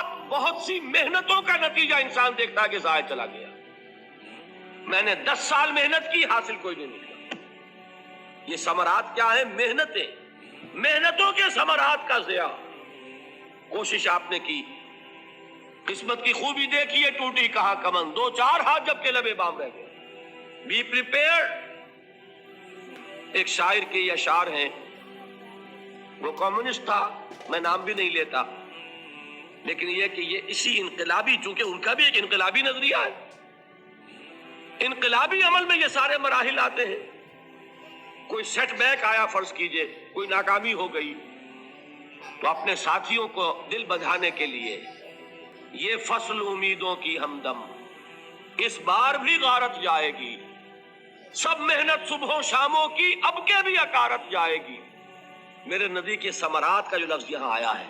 ثمرات، بہت سی محنتوں کا نتیجہ انسان دیکھتا ہے کہ ضائع چلا گیا. میں نے 10 سال محنت کی، حاصل کوئی نہیں نکلا. یہ ثمرات کیا ہیں؟ محنتیں، محنتوں کے ثمرات کا ضیاع. کوشش آپ نے کی، قسمت کی خوبی دیکھیے، ٹوٹی کہاں کمن، 2-4 ہاتھ جب کے لبے بام رہ گئے. Be prepared. ایک شاعر کے یہ اشعار ہیں، وہ کمیونسٹ تھا، میں نام بھی نہیں لیتا، لیکن یہ کہ یہ اسی انقلابی، چونکہ ان کا بھی ایک انقلابی نظریہ ہے، انقلابی عمل میں یہ سارے مراحل آتے ہیں. کوئی سیٹ بیک آیا، فرض کیجئے کوئی ناکامی ہو گئی، تو اپنے ساتھیوں کو دل بندھانے کے لیے یہ فصل امیدوں کی ہمدم اس بار بھی غارت جائے گی، سب محنت صبحوں شاموں کی اب کے بھی اکارت جائے گی. میرے نبی کے ثمرات کا جو لفظ یہاں آیا ہے،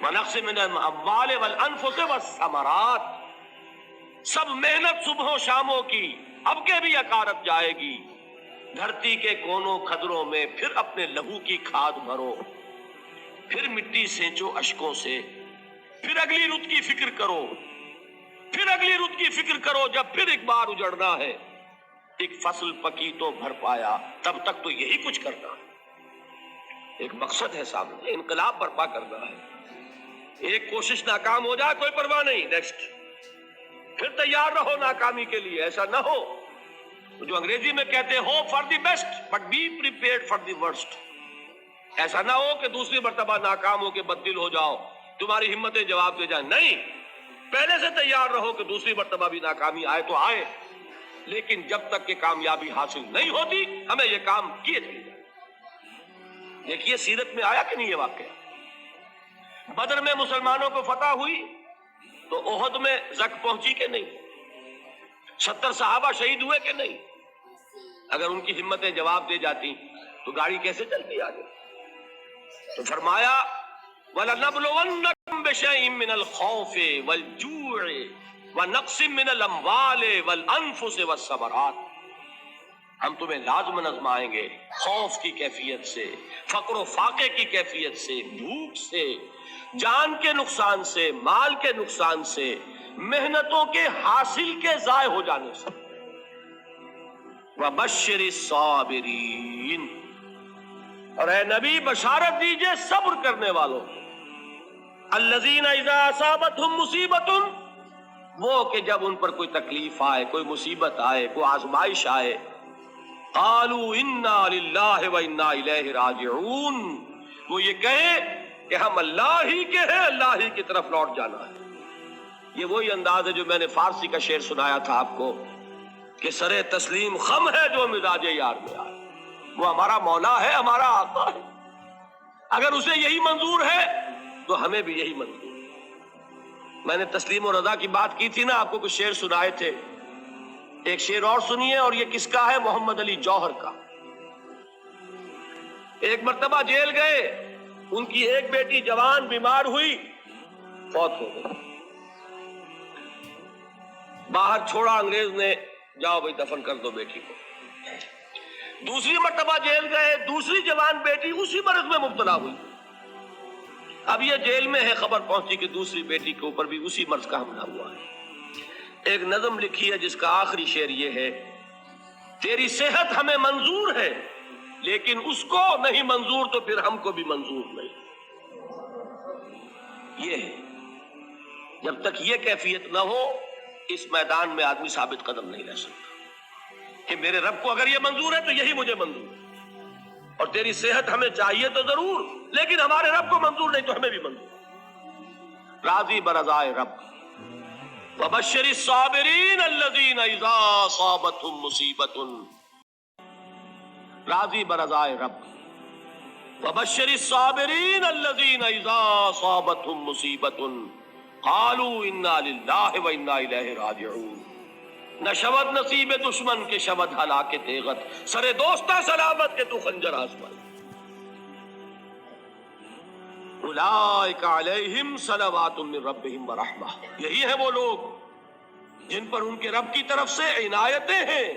وَنَقْصٍ مِّنَ الْأَمْوَالِ وَالْأَنفُسِ وَالثَّمَرَاتِ، سب محنت صبحوں شاموں کی اب کے بھی اکارت جائے گی. دھرتی کے کونوں کھدروں میں پھر اپنے لہو کی کھاد بھرو، پھر مٹی سینچو اشکوں سے، پھر اگلی رت کی فکر کرو، پھر اگلی رت کی فکر کرو، جب پھر ایک بار اجڑنا ہے. ایک فصل پکی تو بھر پایا، تب تک تو یہی کچھ کرنا ہے. ایک مقصد ہے سامنے، انقلاب برپا کرنا ہے. ایک کوشش ناکام ہو جائے کوئی پرواہ نہیں، نیکسٹ. پھر تیار رہو ناکامی کے لیے. ایسا نہ ہو جو انگریزی میں کہتے ہیں hope for the best but be prepared for the worst. ایسا نہ ہو کہ دوسری مرتبہ ناکام ہو کے بددل ہو جاؤ، تمہاری ہمتیں جواب دے جائیں. نہیں، پہلے سے تیار رہو کہ دوسری مرتبہ بھی ناکامی آئے تو آئے، لیکن جب تک کہ کامیابی حاصل نہیں ہوتی ہمیں یہ کام کیے چلے جائیں. دیکھیے سیرت میں آیا کہ نہیں یہ واقعہ. بدر میں مسلمانوں کو فتح ہوئی تو احد میں زک پہنچی کہ نہیں؟ 70 صحابہ شہید ہوئے کہ نہیں؟ اگر ان کی ہمتیں جواب دے جاتی تو گاڑی کیسے چلتی آگے؟ تو فرمایا وَلَنَبْلُوَنَّكُمْ بِشَيْءٍ مِّنَ الْخَوْفِ وَالْجُوعِ وَنَقْصٍ مِّنَ الْأَمْوَالِ وَالْأَنفُسِ وَالثَّمَرَاتِ. ہم تمہیں لازماً آزمائیں گے، خوف کی کیفیت سے، فقر و فاقے کی کیفیت سے، بھوک سے، جان کے نقصان سے، مال کے نقصان سے، محنتوں کے حاصل کے ضائع ہو جانے سے. وَبَشِّرِ الصَّابِرِينَ، اور اے نبی بشارت دیجئے صبر کرنے والوں. الَّذِينَ إِذَا أَصَابَتْهُمْ مُصِيبَةٌ، وہ کہ جب ان پر کوئی تکلیف آئے، کوئی مصیبت آئے، کوئی آزمائش آئے، قالوا انا للہ وانا الیہ راجعون، وہ یہ کہیں کہ ہم اللہ ہی کے ہیں، اللہ ہی کی طرف لوٹ جانا ہے. یہ وہی انداز ہے جو میں نے فارسی کا شعر سنایا تھا آپ کو کہ سرے تسلیم خم ہے جو مزاج یار میں آئے. وہ ہمارا مولا ہے، ہمارا آقا ہے. اگر اسے یہی منظور ہے تو ہمیں بھی یہی منظور ہے. میں نے تسلیم و رضا کی بات کی تھی نا، آپ کو کچھ شعر سنائے تھے. ایک شعر اور سنیے، اور یہ کس کا ہے؟ محمد علی جوہر کا. ایک مرتبہ جیل گئے، ان کی ایک بیٹی جوان بیمار ہوئی، فوت ہو گئی. باہر چھوڑا انگریز نے، جاؤ بھائی دفن کر دو بیٹی کو. دوسری مرتبہ جیل گئے، دوسری جوان بیٹی اسی مرض میں مبتلا ہوئی. اب یہ جیل میں ہے، خبر پہنچی کہ دوسری بیٹی کے اوپر بھی اسی مرض کا حملہ ہوا ہے. ایک نظم لکھی ہے جس کا آخری شعر یہ ہے، تیری صحت ہمیں منظور ہے لیکن اس کو نہیں منظور تو پھر ہم کو بھی منظور نہیں. یہ ہے، جب تک یہ کیفیت نہ ہو اس میدان میں آدمی ثابت قدم نہیں رہ سکتا کہ میرے رب کو اگر یہ منظور ہے تو یہی مجھے منظور ہے، اور تیری صحت ہمیں چاہیے تو ضرور، لیکن ہمارے رب کو منظور نہیں تو ہمیں بھی منظور. راضی برضائے رب. وَبَشِّرِ الصَّابِرِينَ الَّذِينَ إِذَا أَصَابَتْهُمْ مُصِيبَةٌ، راضی برضائے رب. وَبَشِّرِ الصَّابِرِينَ الَّذِينَ إِذَا أَصَابَتْهُمْ مُصِيبَةٌ قَالُوا إِنَّا لِلَّهِ وَإِنَّا إِلَيْهِ رَاجِعُونَ. نہ شود نصیب دشمن کے شود ہلاک تیغت، سر دوستہ سلامت کے تو خنجر آزمائے. اولئک علیہم صلوات من ربہم ورحمہ، یہی ہیں وہ لوگ جن پر ان کے رب کی طرف سے عنایتیں ہیں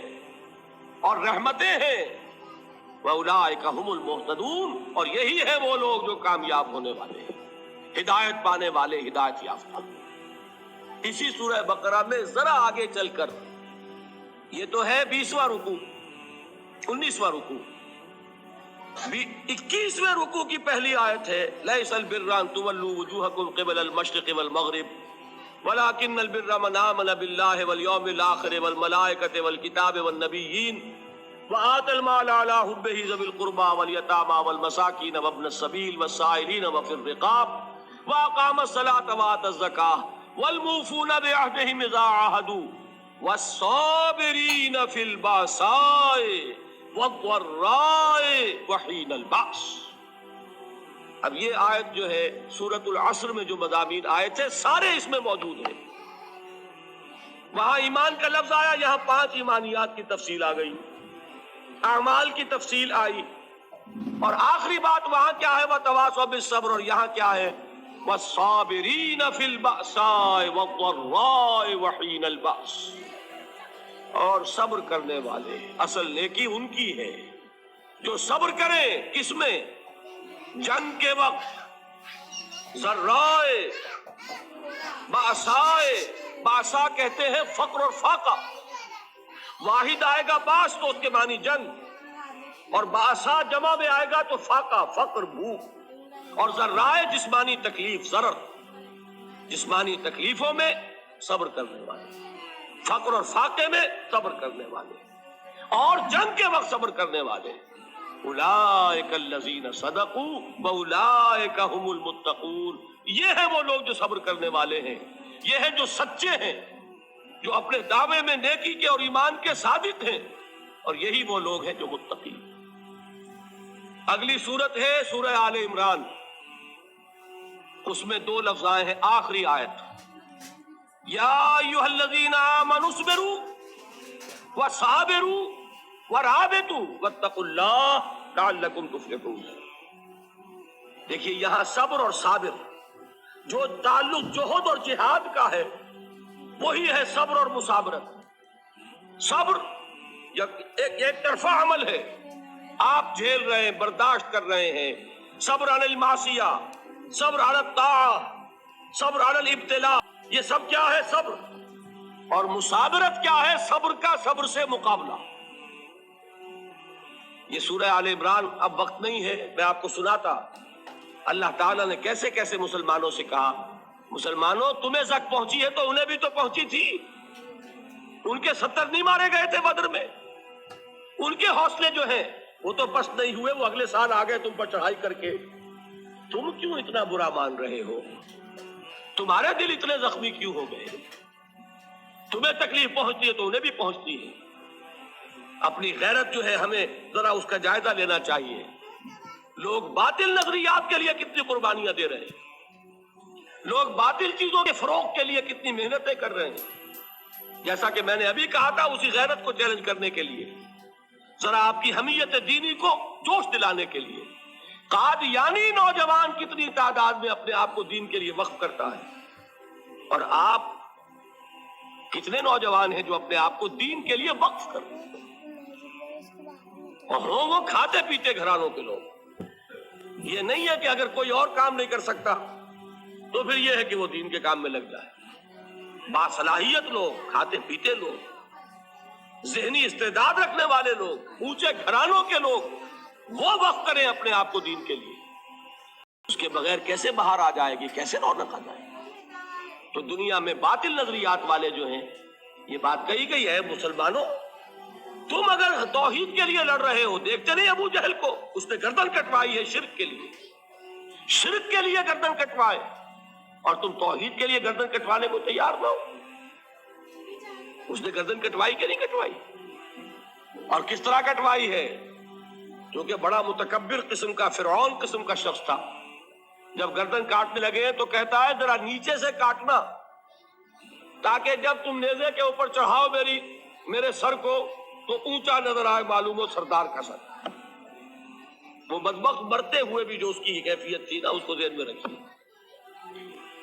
اور رحمتیں ہیں. وَأُولَئِكَ هُمُ الْمُهْتَدُونَ، اور یہی ہیں وہ لوگ جو کامیاب ہونے والے ہیں. ہدایت پانے والے ہدایت یافتہ۔ اسی سورہ بقرہ میں ذرا آگے چل کر، یہ تو ہے 20واں رکوع، 19واں رکوع، 21ویں رکوع کی پہلی آیت ہے لیس البر ان تولوا وجوہکم قبل المشرق والمغرب ولكن البر من آمن بالله واليوم الآخر والملائكة والكتاب والنبيين وآتى المال على حبه ذوي القربى واليتامى والمساكين وابن السبيل والسائلين وفي الرقاب وأقام الصلاة وآتى الزكاة والموفون بعهدهم إذا عاهدوا والصابرين في البأساء والضراء وحين البأس۔ اب یہ آیت جو ہے سورۃ العصر میں جو مضامین آئے تھے سارے اس میں موجود ہیں۔ وہاں ایمان کا لفظ آیا، یہاں 5 ایمانیات کی تفصیل آ گئی، اعمال کی تفصیل آئی، اور آخری بات وہاں کیا ہے وتواصوا بالصبر، اور یہاں کیا ہے والصابرین فی البأساء والضراء وحین البأس، اور صبر کرنے والے، اصل نیکی ان کی ہے جو صبر کریں، کس میں؟ جنگ کے وقت، ذرائے، باسائے، باسا کہتے ہیں فقر اور فاقہ، واحد آئے گا باس تو اس کے معنی جنگ، اور باسا جمع میں آئے گا تو فاقہ، فقر، بھوک، اور ذرائے جسمانی تکلیف، ضرر، جسمانی تکلیفوں میں صبر کرنے والے، فقر اور فاقے میں صبر کرنے والے، اور جنگ کے وقت صبر کرنے والے، اولئک الذین صدقوا واولئک هم المتقون، یہ ہیں وہ لوگ جو صبر کرنے والے ہیں، یہ ہیں جو سچے ہیں، جو اپنے دعوے میں نیکی کے اور ایمان کے صادق ہیں، اور یہی وہ لوگ ہیں جو متقی۔ اگلی سورت ہے سورہ آل عمران، اس میں 2 لفظ آئے ہیں، آخری آیت، یا ایھا الذین آمنوا اصبروا وصابروا ورابطوا واتقوا اللہ لعلکم تفلحون۔ دیکھیے یہاں صبر اور صابر، جو تعلق جہد اور جہاد کا ہے وہی ہے صبر اور مصابرت۔ صبر ایک طرفہ عمل ہے، آپ جھیل رہے ہیں، برداشت کر رہے ہیں، صبر علی المعصیہ، صبر علی الطاعہ، صبر علی الابتلاء، یہ سب کیا ہے؟ صبر۔ اور مصابرت کیا ہے؟ صبر کا صبر سے مقابلہ۔ یہ سورہ آل عمران، اب وقت نہیں ہے، میں آپ کو سناتا اللہ تعالیٰ نے کیسے کیسے مسلمانوں سے کہا، مسلمانوں تمہیں زک پہنچی ہے تو انہیں بھی تو پہنچی تھی، ان کے 70 نہیں مارے گئے تھے بدر میں، ان کے حوصلے جو ہیں وہ تو پست نہیں ہوئے، وہ اگلے سال آ گئے تم پر چڑھائی کر کے، تم کیوں اتنا برا مان رہے ہو؟ تمہارے دل اتنے زخمی کیوں ہو گئے؟ تمہیں تکلیف پہنچتی ہے تو انہیں بھی پہنچتی ہے۔ اپنی غیرت جو ہے ہمیں ذرا اس کا جائزہ لینا چاہیے۔ لوگ باطل نظریات کے لیے کتنی قربانیاں دے رہے ہیں، لوگ باطل چیزوں کے فروغ کے لیے کتنی محنتیں کر رہے ہیں۔ جیسا کہ میں نے ابھی کہا تھا، اسی غیرت کو چیلنج کرنے کے لیے، ذرا آپ کی حمیت دینی کو جوش دلانے کے لیے، قادیانی نوجوان کتنی تعداد میں اپنے آپ کو دین کے لیے وقف کرتا ہے، اور آپ کتنے نوجوان ہیں جو اپنے آپ کو دین کے لیے وقف کرتے ہیں، اور وہ کھاتے پیتے گھرانوں کے لوگ۔ یہ نہیں ہے کہ اگر کوئی اور کام نہیں کر سکتا تو پھر یہ ہے کہ وہ دین کے کام میں لگ جائے۔ باصلاحیت لوگ، کھاتے پیتے لوگ، ذہنی استعداد رکھنے والے لوگ، اونچے گھرانوں کے لوگ، وہ وقف کریں اپنے آپ کو دین کے لیے۔ اس کے بغیر کیسے باہر آ جائے گی، کیسے رونق آ جائے گی؟ تو دنیا میں باطل نظریات والے جو ہیں، یہ بات کہی گئی ہے، مسلمانوں تم اگر توحید کے لیے لڑ رہے ہو، دیکھتے نہیں ابو جہل کو، اس نے گردن کٹوائی ہے شرک کے لیے، شرک کے لیے گردن کٹوائے، اور تم توحید کے لیے گردن کٹوانے کو تیار نہ ہو۔ اس نے گردن کٹوائی کہ نہیں کٹوائی؟ اور کس طرح کٹوائی ہے؟ کیونکہ بڑا متکبر قسم کا، فرعون قسم کا شخص تھا، جب گردن کاٹنے لگے تو کہتا ہے ذرا نیچے سے کاٹنا، تاکہ جب تم نیزے کے اوپر چڑھاؤ میرے سر کو تو اونچا نظر آئے، معلوم ہو سردار کا سر۔ وہ بدبخت مرتے ہوئے بھی جو اس کی کیفیت تھی نا، اس کو ذہن میں رکھیے۔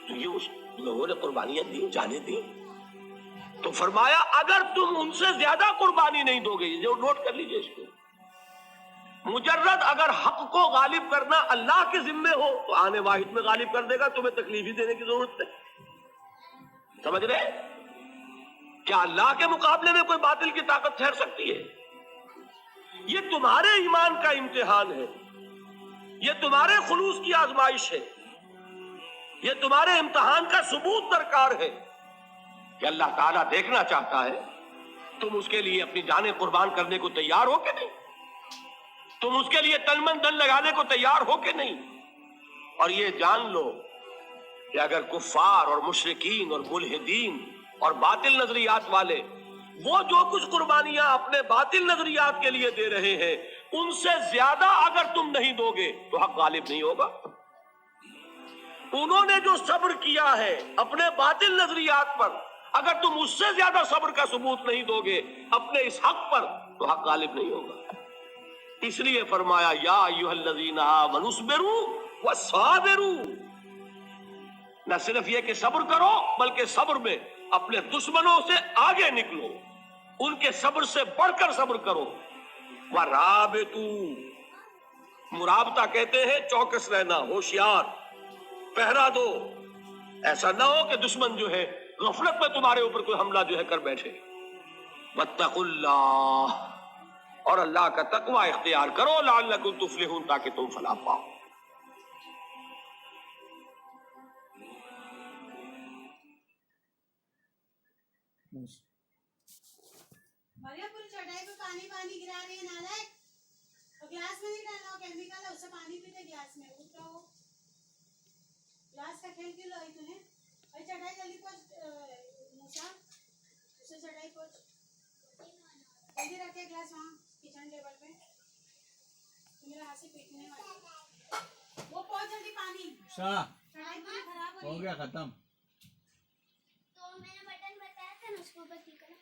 تو یہ اس لوگوں نے قربانیاں دی، جانیں دی، تو فرمایا اگر تم ان سے زیادہ قربانی نہیں دو گے، جو نوٹ کر لیجئے اس کو، مجرد اگر حق کو غالب کرنا اللہ کے ذمے ہو تو آنے واحد میں غالب کر دے گا، تمہیں تکلیف ہی دینے کی ضرورت نہیں. سمجھ رہے؟ کیا اللہ کے مقابلے میں کوئی باطل کی طاقت ٹھہر سکتی ہے؟ یہ تمہارے ایمان کا امتحان ہے، یہ تمہارے خلوص کی آزمائش ہے، یہ تمہارے امتحان کا ثبوت درکار ہے کہ اللہ تعالیٰ دیکھنا چاہتا ہے تم اس کے لیے اپنی جانیں قربان کرنے کو تیار ہو کہ نہیں، تم اس کے لیے تن من دھن لگانے کو تیار ہو کہ نہیں. اور یہ جان لو کہ اگر کفار اور مشرکین اور ملحدین اور باطل نظریات والے وہ جو کچھ قربانیاں اپنے باطل نظریات کے لیے دے رہے ہیں ان سے زیادہ اگر تم نہیں دو گے تو حق غالب نہیں ہوگا. انہوں نے جو صبر کیا ہے اپنے باطل نظریات پر، اگر تم اس سے زیادہ صبر کا ثبوت نہیں دو گے اپنے اس حق پر تو حق غالب نہیں ہوگا. اس لیے فرمایا یا ایھا الذین آمنوا اصبروا وصابروا، نہ صرف یہ کہ صبر کرو بلکہ صبر میں اپنے دشمنوں سے آگے نکلو، ان کے صبر سے بڑھ کر صبر کرو. ورابطوا، مرابطہ کہتے ہیں چوکس رہنا، ہوشیار، پہرا دو، ایسا نہ ہو کہ دشمن جو ہے غفلت میں تمہارے اوپر کوئی حملہ جو ہے کر بیٹھے. واتقوا اللہ، اور اللہ کا تقوی اختیار کرو، لعلکم تفلحون، تاکہ تم فلاح پاؤ. مریم پوری چٹائی پہ پانی پانی گرا رہی ہے نالائق، اور گلاس میں نہیں ڈالنا، وہ کیمیکل ہے، اس سے پانی پیتے گلاس میں. اٹھ رہا ہو، گلاس کا کھیل کیوں لائی تو نے؟ بھائی چٹائی جلدی پہنچ موسیٰ، اسے چٹائی پہنچ جلدی رکھے گلاس وہاں کچن ٹیبل پہ، تو میرا ہاتھ سے پیٹنے والا. وہ پہنچ جلدی پانی، چٹائی پوری خراب ہو گیا ختم. تو میں نے بٹن بتایا تھا نا اس کو اوپر کلک کرو.